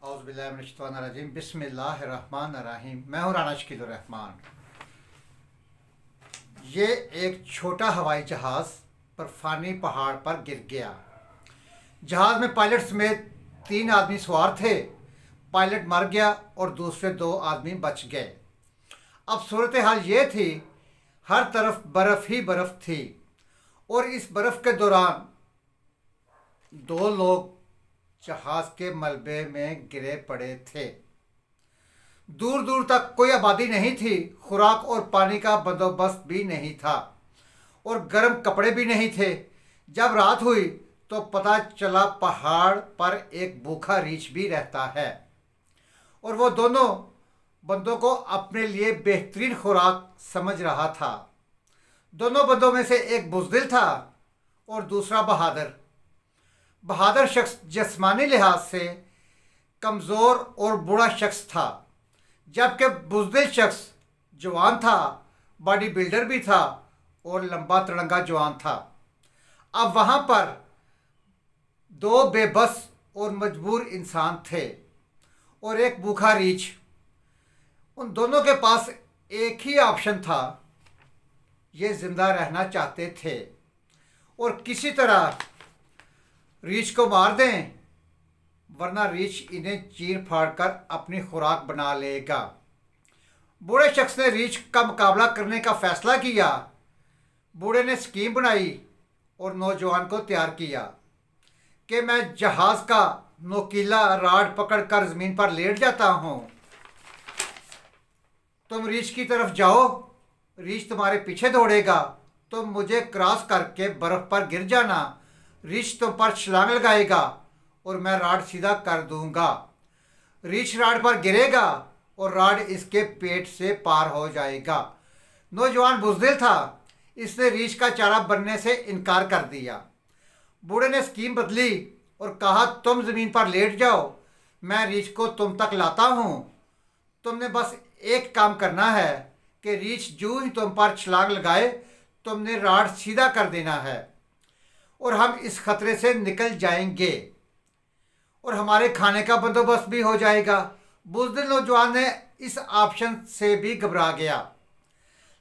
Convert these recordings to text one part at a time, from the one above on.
औज़ुबिल्लाहिमिनश्शैतानिर्रजीम बिस्मिल्लाहिर्रहमानिर्रहीम। मैं हूँ राना शकीलुर रहमान। ये एक छोटा हवाई जहाज़ बर्फानी पहाड़ पर गिर गया। जहाज़ में पायलट समेत 3 आदमी सवार थे। पायलट मर गया और दूसरे 2 आदमी बच गए। अब सूरत हाल ये थी, हर तरफ बर्फ़ ही बर्फ़ थी और इस बर्फ़ के दौरान 2 लोग जहाज़ के मलबे में गिरे पड़े थे। दूर दूर तक कोई आबादी नहीं थी, खुराक और पानी का बंदोबस्त भी नहीं था और गर्म कपड़े भी नहीं थे। जब रात हुई तो पता चला पहाड़ पर एक भूखा रीछ भी रहता है और वो दोनों बंदों को अपने लिए बेहतरीन खुराक समझ रहा था। दोनों बंदों में से एक बुज़दिल था और दूसरा बहादुर। बहादुर शख्स जिस्मानी लिहाज से कमज़ोर और बूढ़ा शख्स था, जबकि बुज़दिल शख्स जवान था, बॉडी बिल्डर भी था और लंबा तिरंगा जवान था। अब वहाँ पर 2 बेबस और मजबूर इंसान थे और एक भूखा रीछ। उन दोनों के पास एक ही ऑप्शन था, ये ज़िंदा रहना चाहते थे और किसी तरह रीछ को मार दें, वरना रीछ इन्हें चीर फाड़ कर अपनी खुराक बना लेगा। बूढ़े शख्स ने रीछ का मुकाबला करने का फैसला किया। बूढ़े ने स्कीम बनाई और नौजवान को तैयार किया कि मैं जहाज़ का नोकीला राड पकड़कर ज़मीन पर लेट जाता हूँ, तुम रीछ की तरफ जाओ, रीछ तुम्हारे पीछे दौड़ेगा, तुम मुझे क्रॉस करके बर्फ़ पर गिर जाना, रीछ तुम पर छलांग लगाएगा और मैं राड सीधा कर दूंगा। रीछ राड पर गिरेगा और राड इसके पेट से पार हो जाएगा। नौजवान बुज़दिल था, इसने रीछ का चारा बनने से इनकार कर दिया। बूढ़े ने स्कीम बदली और कहा, तुम ज़मीन पर लेट जाओ, मैं रीछ को तुम तक लाता हूँ। तुमने बस एक काम करना है कि रीछ जो ही तुम पर छलांग लगाए, तुमने राड सीधा कर देना है और हम इस खतरे से निकल जाएंगे और हमारे खाने का बंदोबस्त भी हो जाएगा। बुज़दिल नौजवान ने इस ऑप्शन से भी घबरा गया,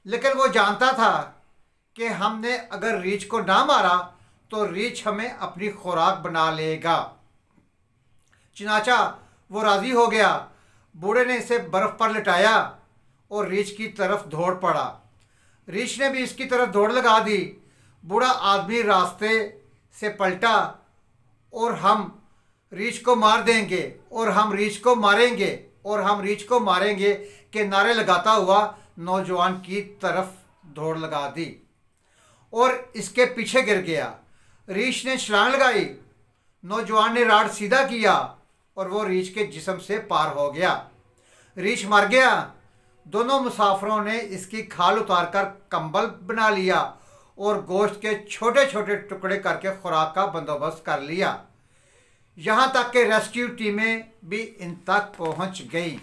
लेकिन वो जानता था कि हमने अगर रीछ को ना मारा तो रीछ हमें अपनी खुराक बना लेगा। चुनाचा वो राज़ी हो गया। बूढ़े ने इसे बर्फ़ पर लिटाया और रीछ की तरफ दौड़ पड़ा। रीछ ने भी इसकी तरफ दौड़ लगा दी। बूढ़ा आदमी रास्ते से पलटा और हम रीछ को मार देंगे और हम रीछ को मारेंगे और हम रीछ को मारेंगे के नारे लगाता हुआ नौजवान की तरफ दौड़ लगा दी और इसके पीछे गिर गया। रीछ ने छलांग लगाई, नौजवान ने राड सीधा किया और वो रीछ के जिस्म से पार हो गया। रीछ मर गया। दोनों मुसाफिरों ने इसकी खाल उतारकर कंबल बना लिया और गोश्त के छोटे छोटे टुकड़े करके खुराक का बंदोबस्त कर लिया। यहाँ तक कि रेस्क्यू टीमें भी इन तक पहुँच गई।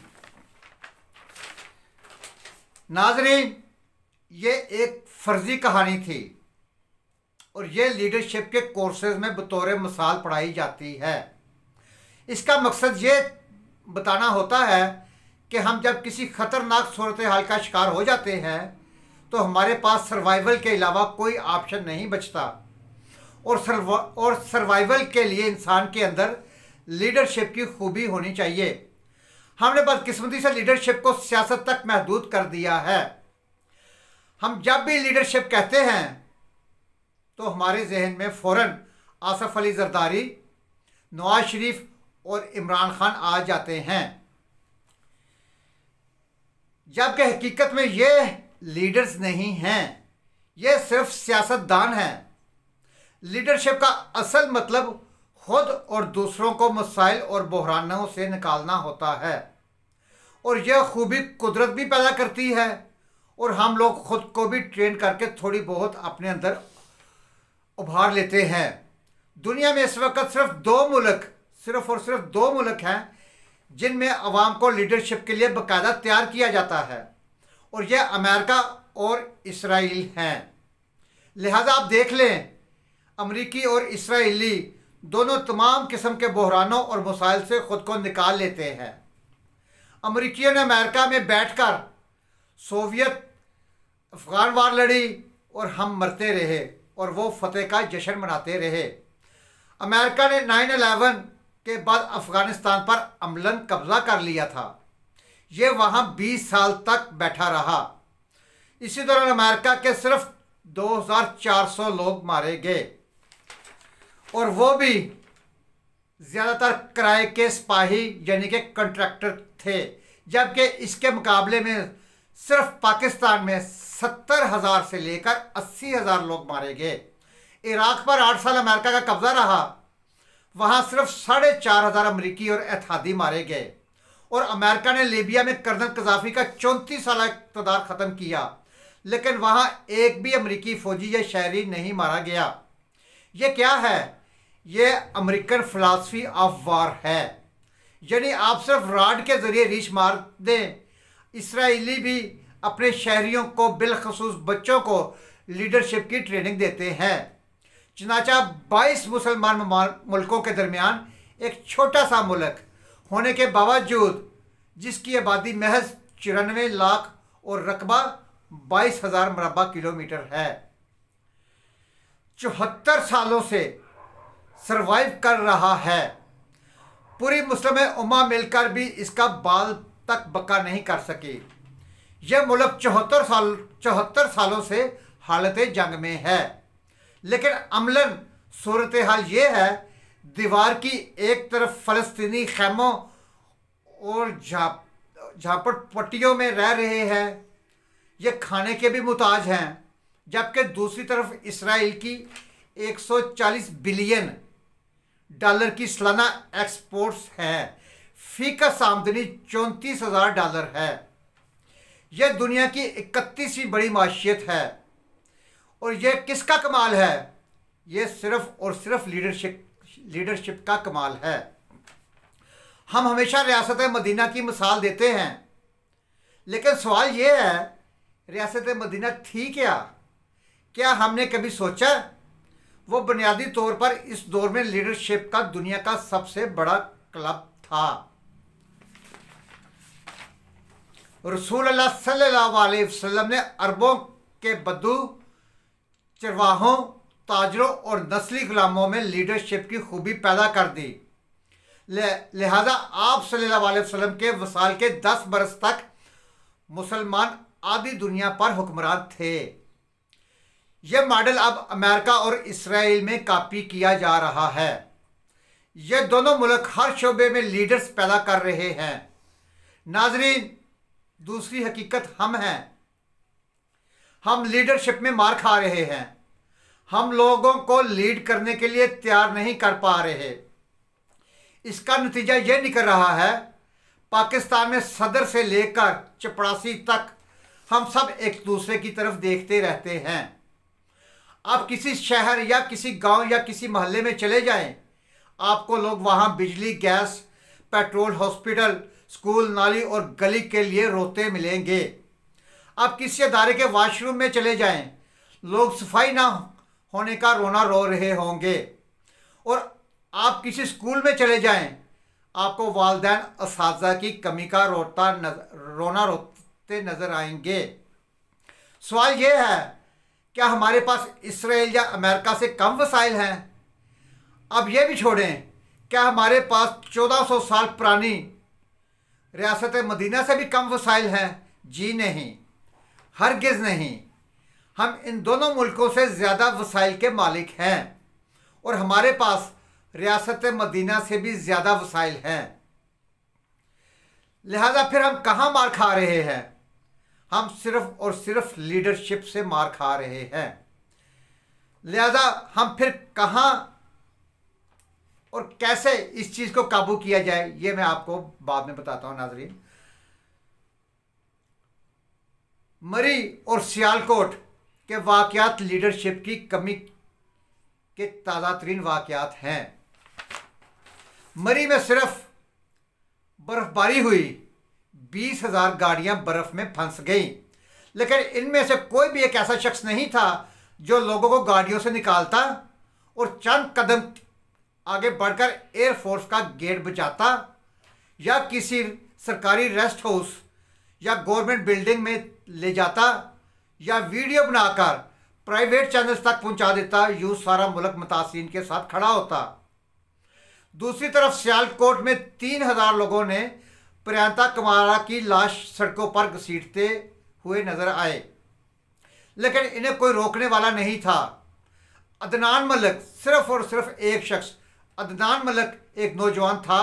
नाज़रीन, ये एक फर्जी कहानी थी और ये लीडरशिप के कोर्सेज में बतौर मिसाल पढ़ाई जाती है। इसका मकसद ये बताना होता है कि हम जब किसी ख़तरनाक सूरत हाल का शिकार हो जाते हैं तो हमारे पास सर्वाइवल के अलावा कोई ऑप्शन नहीं बचता और सर्वाइवल के लिए इंसान के अंदर लीडरशिप की खूबी होनी चाहिए। हमने बदकिस्मती से लीडरशिप को सियासत तक महदूद कर दिया है। हम जब भी लीडरशिप कहते हैं तो हमारे जहन में फ़ौरन आसिफ अली जरदारी, नवाज शरीफ और इमरान खान आ जाते हैं, जबकि हकीकत में ये लीडर्स नहीं हैं, ये सिर्फ सियासतदान हैं। लीडरशिप का असल मतलब खुद और दूसरों को मसाइल और बहरानों से निकालना होता है और यह खूबी कुदरत भी पैदा करती है और हम लोग खुद को भी ट्रेन करके थोड़ी बहुत अपने अंदर उभार लेते हैं। दुनिया में इस वक्त सिर्फ और सिर्फ दो मुल्क हैं जिनमें अवाम को लीडरशिप के लिए बाकायदा तैयार किया जाता है और यह अमेरिका और इसराइल हैं। लिहाजा आप देख लें, अमरीकी और इसराइली दोनों तमाम किस्म के बहरानों और मसाइल से ख़ुद को निकाल लेते हैं। अमरीकियों ने अमेरिका में बैठकर सोवियत अफ़गान वार लड़ी और हम मरते रहे और वो फतेह का जश्न मनाते रहे। अमेरिका ने 9/11 के बाद अफ़गानिस्तान पर अमलन कब्ज़ा कर लिया था। ये वहाँ 20 साल तक बैठा रहा। इसी दौरान अमेरिका के सिर्फ 2400 लोग मारे गए और वो भी ज़्यादातर किराए के सिपाही यानी कि कॉन्ट्रैक्टर थे, जबकि इसके मुकाबले में सिर्फ पाकिस्तान में 70,000 से लेकर 80,000 लोग मारे गए। इराक पर 8 साल अमेरिका का कब्जा रहा, वहाँ सिर्फ 4,500 अमरीकी और एतहादी मारे गए। और अमेरिका ने लीबिया में कर्नल कज़ाफ़ी का 34 साल इक़्तिदार ख़त्म किया, लेकिन वहाँ एक भी अमरीकी फ़ौजी या शहरी नहीं मारा गया। ये क्या है? ये अमेरिकन फ़िलासफ़ी ऑफ वार है, यानी आप सिर्फ राड के ज़रिए रीछ मार दें। इसराइली भी अपने शहरियों को, बिलखसूस बच्चों को लीडरशिप की ट्रेनिंग देते हैं। चनाचा 22 मुसलमान मुल्कों के दरमियान एक छोटा सा मुल्क होने के बावजूद, जिसकी आबादी महज 94 लाख और रकबा 22,000 मरबा किलोमीटर है, 74 सालों से सरवाइव कर रहा है। पूरी मुस्लिम उम्मा मिलकर भी इसका बाल तक बका नहीं कर सकी। यह मुल्क 74 सालों से हालत जंग में है, लेकिन अमलन सूरत हाल ये है, दीवार की एक तरफ फ़लस्तीनी खैमों और झापड़ पट्टियों में रह रहे हैं, ये खाने के भी मुताज हैं, जबकि दूसरी तरफ इसराइल की 140 बिलियन डॉलर की सालाना एक्सपोर्ट्स हैं। फ़ीकस आमदनी $34,000 है। यह दुनिया की 31वीं बड़ी माशियत है। और यह किसका कमाल है? यह सिर्फ और सिर्फ लीडरशिप का कमाल है। हम हमेशा रियासत मदीना की मिसाल देते हैं, लेकिन सवाल यह है, रियासत मदीना थी क्या? क्या हमने कभी सोचा? वो बुनियादी तौर पर इस दौर में लीडरशिप का दुनिया का सबसे बड़ा क्लब था। रसूल अल्लाह सल्लल्लाहु अलैहि वसल्लम ने अरबों के बद्दू, चरवाहों, ताजरों और नस्ली गुलामों में लीडरशिप की खूबी पैदा कर दी। लिहाजा आप सल्लल्लाहु अलैहि वसल्लम के वसाल के 10 बरस तक मुसलमान आधी दुनिया पर हुक्मरान थे। यह मॉडल अब अमेरिका और इसराइल में कॉपी किया जा रहा है। यह दोनों मुल्क हर शोबे में लीडर्स पैदा कर रहे हैं। नाजरीन, दूसरी हकीकत हम हैं। हम लीडरशिप में मार खा रहे हैं। हम लोगों को लीड करने के लिए तैयार नहीं कर पा रहे। इसका नतीजा यह निकल रहा है, पाकिस्तान में सदर से लेकर चपरासी तक हम सब एक दूसरे की तरफ देखते रहते हैं। आप किसी शहर या किसी गांव या किसी मोहल्ले में चले जाएं, आपको लोग वहां बिजली, गैस, पेट्रोल, हॉस्पिटल, स्कूल, नाली और गली के लिए रोते मिलेंगे। आप किसी अदारे के वॉशरूम में चले जाएं, लोग सफाई ना होने का रोना रो रहे होंगे। और आप किसी स्कूल में चले जाएं, आपको वालिदैन असातिज़ा की कमी का रोना रोते नज़र आएंगे। सवाल यह है, क्या हमारे पास इसराइल या अमेरिका से कम वसाइल हैं? अब यह भी छोड़ें, क्या हमारे पास 1400 साल पुरानी रियासत मदीना से भी कम वसाइल हैं? जी नहीं, हरगिज़ नहीं। हम इन दोनों मुल्कों से ज़्यादा वसाइल के मालिक हैं और हमारे पास रियासत मदीना से भी ज़्यादा वसाइल हैं। लिहाजा फिर हम कहाँ मार खा रहे हैं? हम सिर्फ और सिर्फ लीडरशिप से मार खा रहे हैं। लिहाजा हम फिर कहाँ और कैसे इस चीज़ को काबू किया जाए, ये मैं आपको बाद में बताता हूँ। नाजरीन, मरी और सियालकोट के वाक़यात लीडरशिप की कमी के ताज़ा तरीन वाक़यात हैं। मरी में सिर्फ बर्फबारी हुई, 20,000 गाड़ियां बर्फ में फंस गईं, लेकिन इनमें से कोई भी एक ऐसा शख्स नहीं था जो लोगों को गाड़ियों से निकालता और चंद कदम आगे बढ़कर एयरफोर्स का गेट बचाता या किसी सरकारी रेस्ट हाउस या गवर्नमेंट बिल्डिंग में ले जाता या वीडियो बनाकर प्राइवेट चैनल्स तक पहुंचा देता, यूं सारा मुल्क मुतासिरीन के साथ खड़ा होता। दूसरी तरफ सियालकोट में 3000 लोगों ने प्रियंका कुमारा की लाश सड़कों पर घसीटते हुए नजर आए, लेकिन इन्हें कोई रोकने वाला नहीं था। अदनान मलिक, सिर्फ और सिर्फ एक शख्स, अदनान मलिक एक नौजवान था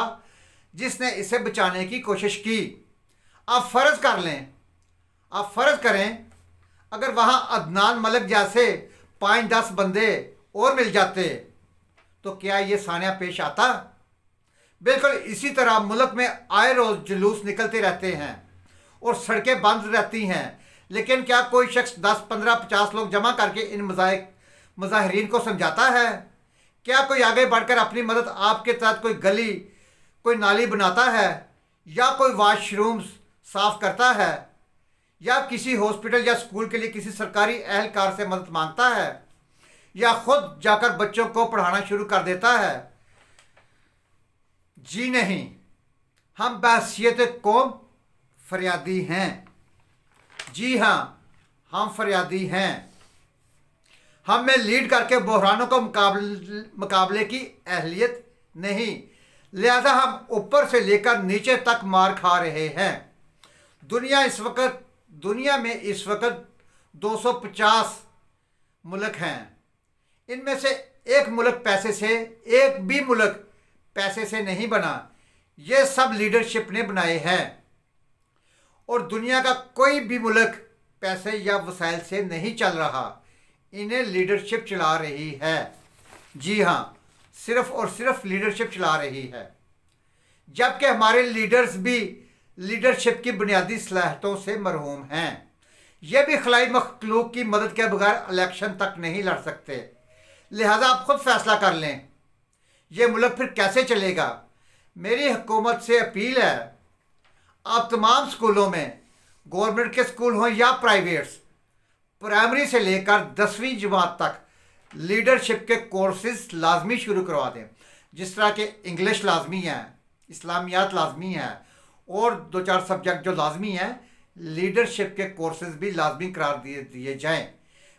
जिसने इसे बचाने की कोशिश की। आप फ़र्ज़ कर लें, आप फ़र्ज़ करें अगर वहाँ अदनान मलिक जैसे 5-10 बंदे और मिल जाते तो क्या ये सानिया पेश आता? बिल्कुल इसी तरह मुल्क में आए रोज़ जुलूस निकलते रहते हैं और सड़कें बंद रहती हैं, लेकिन क्या कोई शख्स 10, 15, 50 लोग जमा करके इन मुजाहिरीन को समझाता है? क्या कोई आगे बढ़कर अपनी मदद आपके तहत कोई गली, कोई नाली बनाता है, या कोई वाशरूम्स साफ करता है, या किसी हॉस्पिटल या स्कूल के लिए किसी सरकारी एहलकार से मदद मांगता है, या खुद जाकर बच्चों को पढ़ाना शुरू कर देता है? जी नहीं, हम बहैसियत कौम फरियादी हैं। जी हाँ, हम फरियादी हैं। हम में लीड करके बहरानों को मुकाबले की अहलियत नहीं, लिहाजा हम ऊपर से लेकर नीचे तक मार खा रहे हैं। दुनिया में इस वक्त 250 मुल्क हैं। इनमें से एक भी मुल्क पैसे से नहीं बना, ये सब लीडरशिप ने बनाए हैं। और दुनिया का कोई भी मुल्क पैसे या वसाइल से नहीं चल रहा, इन्हें लीडरशिप चला रही है। जी हाँ, सिर्फ और सिर्फ लीडरशिप चला रही है। जबकि हमारे लीडर्स भी लीडरशिप की बुनियादी सलाहियतों से मरहूम हैं। ये भी खलाई मखलूक की मदद के बगैर इलेक्शन तक नहीं लड़ सकते। लिहाजा आप खुद फैसला कर लें, ये मुल्क फिर कैसे चलेगा। मेरी हुकूमत से अपील है, आप तमाम स्कूलों में, गवर्नमेंट के स्कूल हों या प्राइवेट्स, प्राइमरी से लेकर 10वीं जमात तक लीडरशिप के कोर्सेज लाजमी शुरू करवा दें। जिस तरह के इंग्लिश लाजमी है, इस्लामियात लाजमी है, और 2-4 सब्जेक्ट जो लाजमी हैं, लीडरशिप के कोर्सेज भी लाजमी करार दिए जाएं।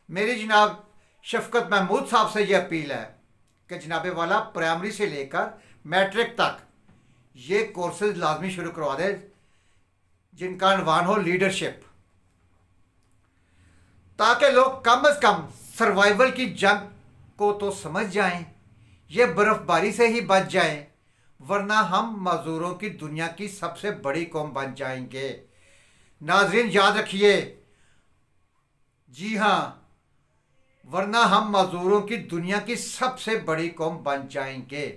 मेरी जनाब शफकत महमूद साहब से ये अपील है कि जनाबे वाला प्राइमरी से लेकर मैट्रिक तक ये कोर्सेज लाजमी शुरू करवा दें जिनका अनवान हो लीडरशिप, ताकि लोग कम से कम सर्वाइवल की जंग को तो समझ जाएं, ये बर्फबारी से ही बच जाएं, वरना हम मजदूरों की दुनिया की सबसे बड़ी कौम बन जाएंगे। नाज़रीन याद रखिए, जी हाँ, वरना हम मजदूरों की दुनिया की सबसे बड़ी कौम बन जाएंगे।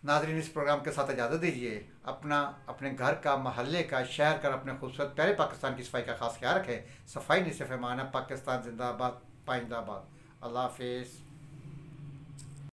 नाज़रीन इस प्रोग्राम के साथ इजाज़त दीजिए। अपने घर का, महल्ले का, शहर का, अपने खूबसूरत प्यारे पाकिस्तान की सफाई का खास ख्याल रखें। सफाई नहीं सिर्फ ईमान है। पाकिस्तान जिंदाबाद, पाइंदाबाद। अल्लाह हाफिज़।